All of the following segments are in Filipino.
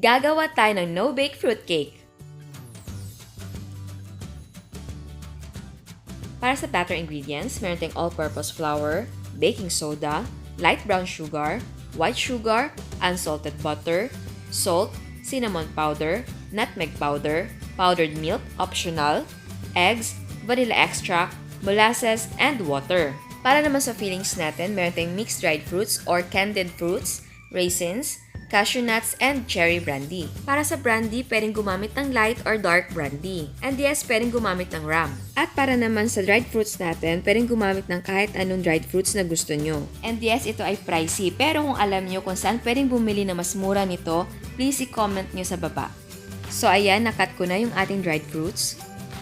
Gagawa tayo ng no-bake fruitcake. Para sa batter ingredients, meron tayong all-purpose flour, baking soda, light brown sugar, white sugar, unsalted butter, salt, cinnamon powder, nutmeg powder, powdered milk, optional, eggs, vanilla extract, molasses, and water. Para naman sa fillings natin, meron tayong mixed dried fruits or candied fruits, raisins, cashew nuts, and cherry brandy. Para sa brandy, pwedeng gumamit ng light or dark brandy. And yes, pwedeng gumamit ng ram. At para naman sa dried fruits natin, pwedeng gumamit ng kahit anong dried fruits na gusto nyo. And yes, ito ay pricey, pero kung alam nyo kung saan pwedeng bumili na mas mura nito, please i-comment nyo sa baba. So ayan, nakat ko na yung ating dried fruits.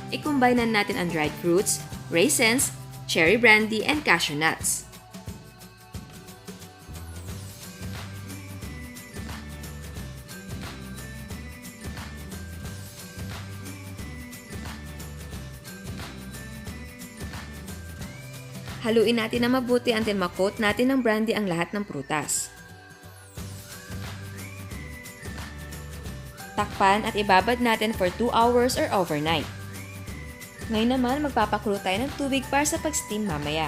I-combine na natin ang dried fruits, raisins, cherry brandy, and cashew nuts. Haluin natin na mabuti until ma-coat natin ng brandy ang lahat ng prutas. Takpan at ibabad natin for 2 hours or overnight. Ngayon naman, magpapakulo tayo ng tubig para sa pag-steam mamaya.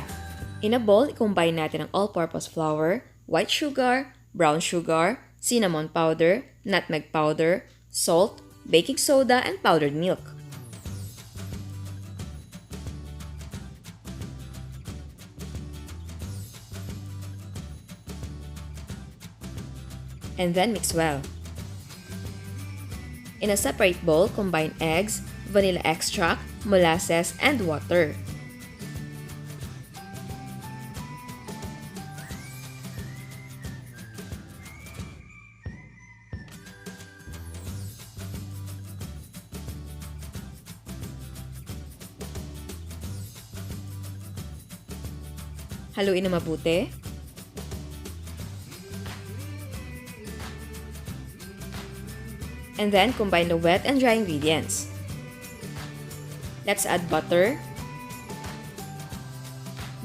In a bowl, i-combine natin ang all-purpose flour, white sugar, brown sugar, cinnamon powder, nutmeg powder, salt, baking soda, and powdered milk. And then mix well. In a separate bowl, combine eggs, vanilla extract, molasses, and water. Haluin na mabuti. And then, combine the wet and dry ingredients. Let's add butter.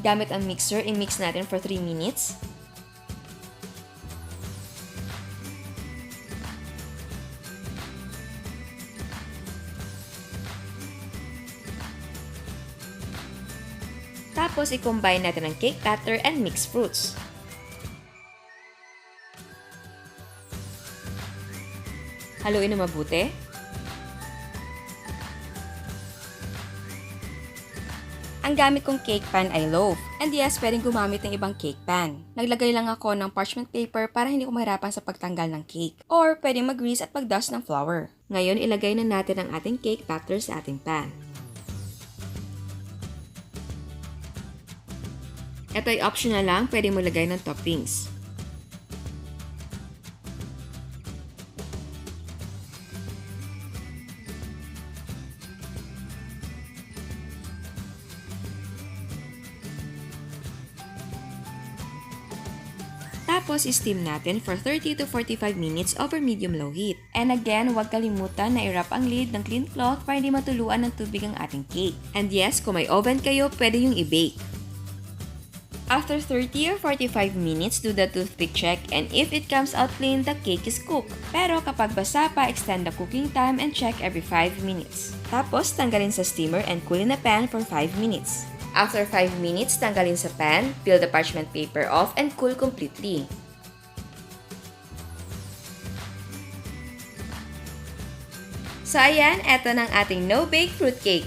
Gamit ang mixer, i-mix natin for 3 minutes. Tapos, i-combine natin ang cake batter and mixed fruits. Haluin na mabuti. Ang gamit kong cake pan ay loaf. And yes, pwedeng gumamit ng ibang cake pan. Naglagay lang ako ng parchment paper para hindi ko mahirapan sa pagtanggal ng cake. Or pwedeng mag-grease at mag-dust ng flour. Ngayon, ilagay na natin ang ating cake batter sa ating pan. Ito ay optional lang, pwedeng mo lagay ng toppings. Tapos, steam natin for 30 to 45 minutes over medium-low heat. And again, huwag kalimutan na i-wrap ang lid ng clean cloth para hindi matuluan ng tubig ang ating cake. And yes, kung may oven kayo, pwede yung i-bake. After 30 or 45 minutes, do the toothpick check, and if it comes out clean, the cake is cooked. Pero kapag basa pa, extend the cooking time and check every 5 minutes. Tapos, tanggalin sa steamer and cool in the pan for 5 minutes. After 5 minutes, tanggalin sa pan, peel the parchment paper off, and cool completely. So ayan, eto ng ating no-bake fruitcake.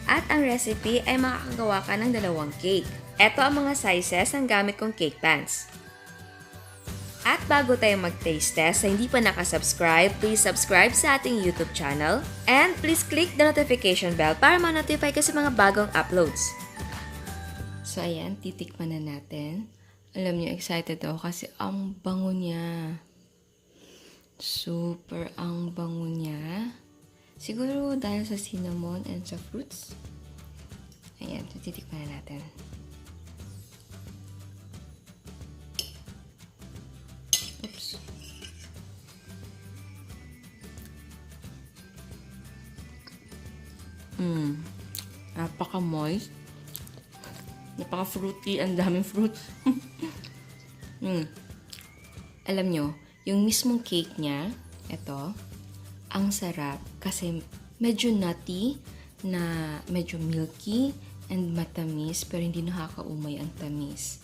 At ang recipe ay makakagawa ka ng 2 cake. Eto ang mga sizes ng gamit kong cake pans. At bago tayo mag-taste test, sa hindi pa nakasubscribe, please subscribe sa ating YouTube channel. And please click the notification bell para ma-notify ka sa mga bagong uploads. So ayan, titikman na natin. Alam niyo, excited ako kasi ang bango niya. Super ang bango niya. Siguro dahil sa cinnamon and sa fruits. Ayan, so titikman na natin. Oops. Napaka-moist. Napaka-fruity. Ang daming fruits. Alam nyo, yung mismong cake niya, ito, ang sarap kasi medyo nutty, na medyo milky and matamis pero hindi nakakaumay ang tamis.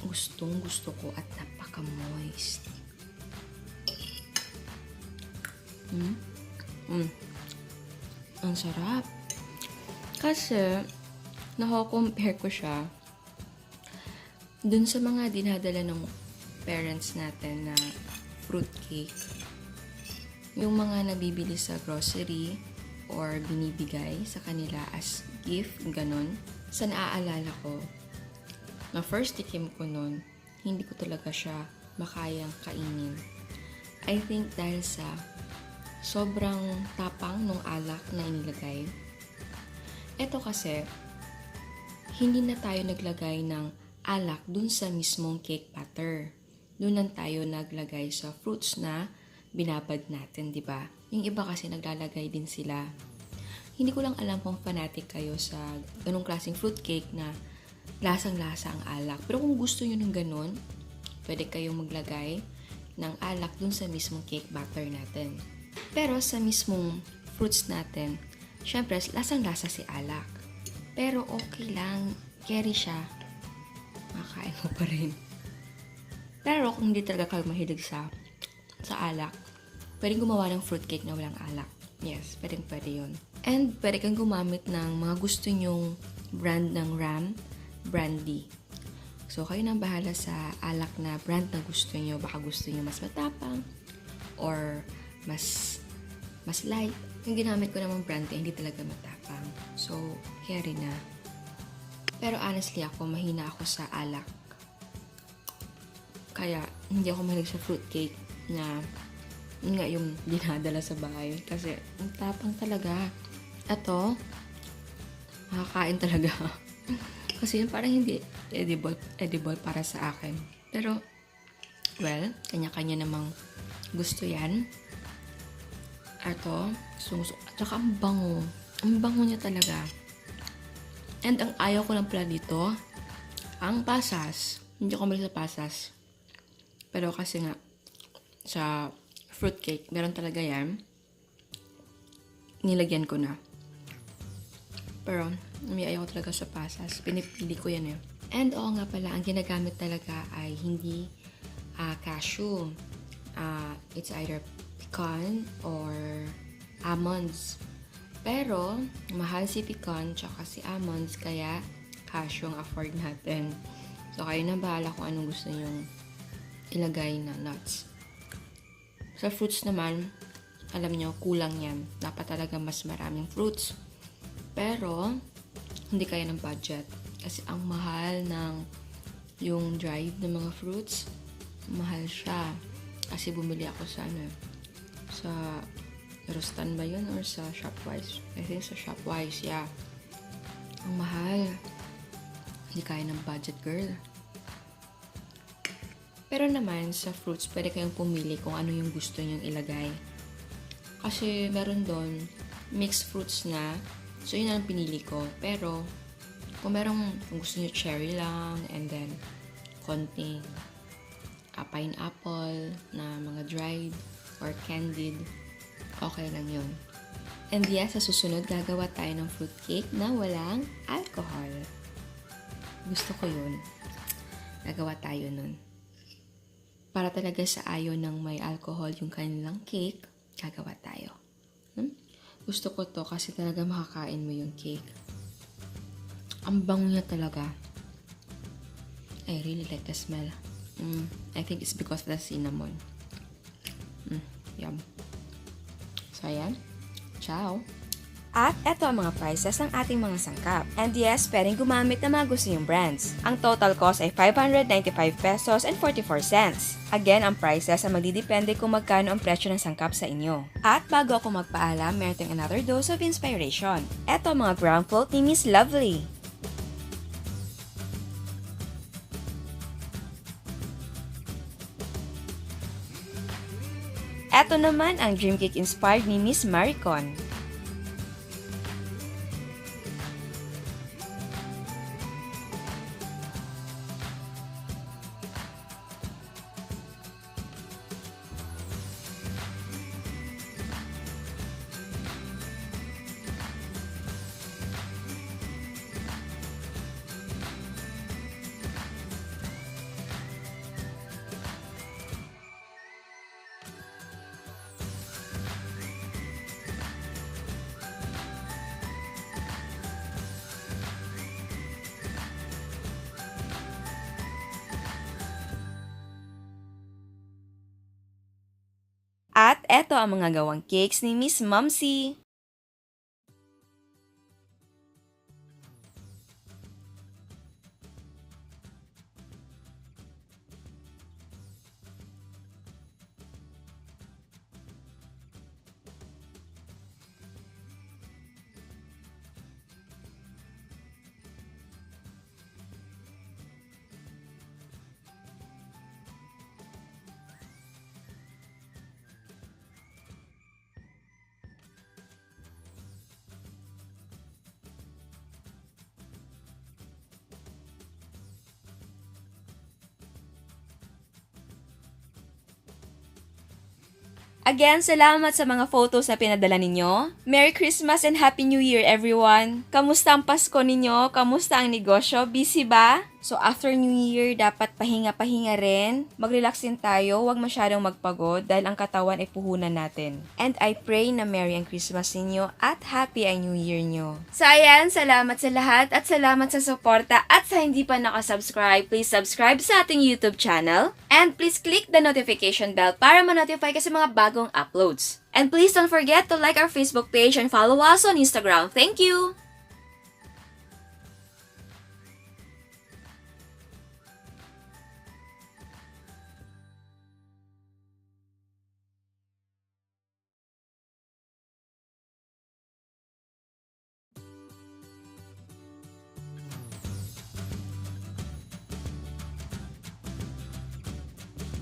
Gustong gusto ko at napaka-moist. Ang sarap. Kasi, nako-compare ko siya dun sa mga dinadala ng parents natin na fruit cake. Yung mga nabibili sa grocery or binibigay sa kanila as gift, ganun. Sa naaalala ko, na first tikim ko nun, hindi ko talaga siya makayang kainin. I think dahil sa sobrang tapang nung alak na inilagay. Ito kasi, hindi na tayo naglagay ng alak dun sa mismong cake batter. Doon lang tayo naglagay sa fruits na binabad natin, di ba? Yung iba kasi naglalagay din sila. Hindi ko lang alam kung fanatic kayo sa ganong klaseng fruit cake na lasang-lasa ang alak. Pero kung gusto nyo ng ganon, pwede kayong maglagay ng alak dun sa mismong cake batter natin. Pero sa mismong fruits natin, syempre, lasang-lasa si alak. Pero okay lang, carry siya. Makakain mo pa rin. Pero kung hindi talaga kayo mahilig sa alak, pwedeng gumawa ng fruitcake na walang alak. Yes, pwede yun. And pwede kang gumamit ng mga gusto nyong brand ng brandy. So, kayo nang bahala sa alak na brand na gusto nyo. Baka gusto nyo mas matapang or mas light. Yung ginamit ko namang brandy, hindi talaga matapang. So, carry na. Pero honestly ako, mahina ako sa alak. Kaya, hindi ako mahilig sa fruitcake na nga yung dinadala sa bahay. Kasi, ang tapang talaga. Ito, makakain talaga. Kasi parang hindi edible para sa akin. Pero, well, kanya-kanya namang gusto yan. Ito, at saka ang bango. Ang bango niya talaga. And ang ayaw ko lang pala dito, ang pasas. Hindi ko mahilig sa pasas. Pero kasi nga, sa fruitcake, meron talaga yan. Nilagyan ko na. Pero, may ayaw ko talaga sa pasas. Pinipili ko yan eh. And oo nga pala, ang ginagamit talaga ay hindi cashew. It's either pecan or almonds. Pero, mahal si pecan tsaka si almonds, kaya cashew ang afford natin. So, kayo na bahala kung anong gusto nyong ilagay na nuts. Sa fruits naman, alam nyo, kulang yan. Dapat talaga mas maraming fruits. Pero, hindi kaya ng budget. Kasi ang mahal ng yung dried na mga fruits, mahal siya. Kasi bumili ako sa sa Rostan ba yun? Or sa Shopwise? I think sa Shopwise, yeah. Ang mahal. Hindi kaya ng budget, girl. Pero naman, sa fruits, pwede kayong pumili kung ano yung gusto nyong ilagay. Kasi meron doon, mixed fruits na. So, yun ang pinili ko. Pero, kung gusto nyo cherry lang, and then, konting pineapple na mga dried or candied, okay lang yun. And yes, sa susunod, gagawa tayo ng fruitcake na walang alcohol. Gusto ko yun. Gagawa tayo nun. Para talaga sa ayaw ng may alcohol yung kanilang cake, gagawa tayo. Gusto ko to kasi talaga makakain mo yung cake. Ang bango niya talaga. I really like the smell. I think it's because of the cinnamon. Yum. So, ayan. Ciao! At eto ang mga prices ng ating mga sangkap. And yes, pwedeng gumamit ng mga gusto yung brands. Ang total cost ay 595 pesos and 44 cents. Again, ang prices ay magdidepende kung magkano ang presyo ng sangkap sa inyo. At bago ako magpaalam, meron tayong another dose of inspiration. Eto ang mga ground float ni Miss Lovely. Eto naman ang dream cake inspired ni Miss Maricon. eto ang mga gawang cakes ni Miss Mumsy. Again, salamat sa mga photos na pinadala ninyo. Merry Christmas and Happy New Year, everyone! Kamusta ang Pasko ninyo? Kamusta ang negosyo? Busy ba? So, after New Year, dapat pahinga-pahinga rin. Mag-relax din tayo, huwag masyadong magpagod dahil ang katawan ay puhunan natin. And I pray na Merry ang Christmas ninyo at Happy ang New Year nyo. So, ayan, salamat sa lahat at salamat sa suporta at sa hindi pa nakasubscribe, please subscribe sa ating YouTube channel. And please click the notification bell para ma-notify ka sa mga bagong uploads. And please don't forget to like our Facebook page and follow us on Instagram. Thank you!